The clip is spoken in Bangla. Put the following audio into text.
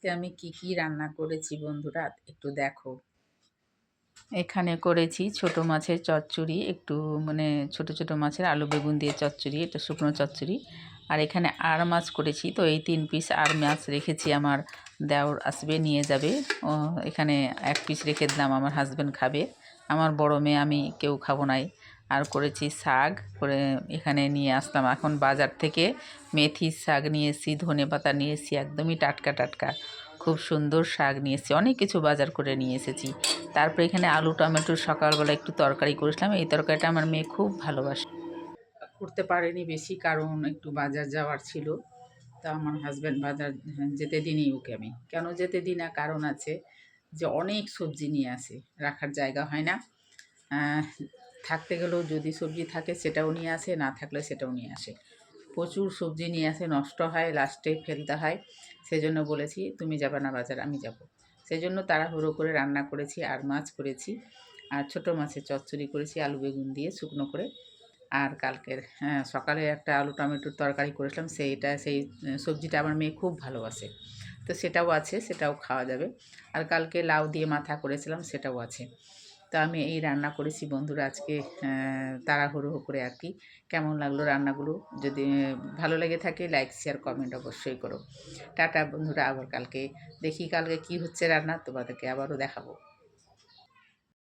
আজকে আমি কি রান্না করেছি বন্ধুরা একটু দেখো। এখানে করেছি ছোট মাছের চচ্চড়ি, একটু মানে ছোট ছোট মাছের আলু বেগুন দিয়ে চচ্চড়ি, এটা শুকনো চচ্চড়ি। আর এখানে আর মাছ করেছি, তো এই 3 পিস আর মাছ রেখেছি, আমার দেওর আসবে নিয়ে যাবে। এখানে 1 পিস রেখে দিলাম, আমার হাজব্যান্ড খাবে, আমার বড় মেয়ে আমি কেউ খাবো নাই। আর করেছি শাক করে, এখানে নিয়ে আসলাম এখন বাজার থেকে মেথির শাক নিয়ে এসেছি, ধনে পাতা নিয়ে এসেছি, একদমই টাটকা টাটকা খুব সুন্দর শাক নিয়ে এসেছি, অনেক কিছু বাজার করে নিয়ে এসেছি। তারপরে এখানে আলু টমেটোর সকালবেলা একটু তরকারি করেছিলাম, এই তরকারিটা আমার মেয়ে খুব ভালোবাসে। করতে পারেনি বেশি, কারণ একটু বাজার যাওয়ার ছিল। তা আমার হাজব্যান্ড বাজার যেতে দিনই ওকে, আমি কেন যেতে দিই না, কারণ আছে যে অনেক সবজি নিয়ে আসে, রাখার জায়গা হয় না। থাকতে গেলেও যদি সবজি থাকে সেটাও নিয়ে আসে, না থাকলে সেটাও নিয়ে আসে। প্রচুর সবজি নিয়ে আসে, নষ্ট হয়, লাস্টে ফেলতে হয়। সেজন্য বলেছি তুমি যাবে না বাজার, আমি যাব। সেজন্য তাড়াহুড়ো করে রান্না করেছি, আর মাছ করেছি, আর ছোটো মাছের চচ্চড়ি করেছি আলু বেগুন দিয়ে শুকনো করে। আর কালকের সকালে একটা আলু টমেটোর তরকারি করেছিলাম, সেই সবজিটা আমার মেয়ে খুব ভালোবাসে, তো সেটাও আছে, সেটাও খাওয়া যাবে। আর কালকে লাউ দিয়ে মাথা করেছিলাম, সেটাও আছে। তো আমি এই রান্না করেছি বন্ধুরা আজকে, তাড়াহুড়ো করে আর কি। কেমন লাগলো রান্নাগুলো? যদি ভালো লেগে থাকে লাইক শেয়ার কমেন্ট অবশ্যই করো। টাটা বন্ধুরা, আবার কালকে দেখি কালকে কি হচ্ছে রান্না, তোমাদেরকে আবারও দেখাবো।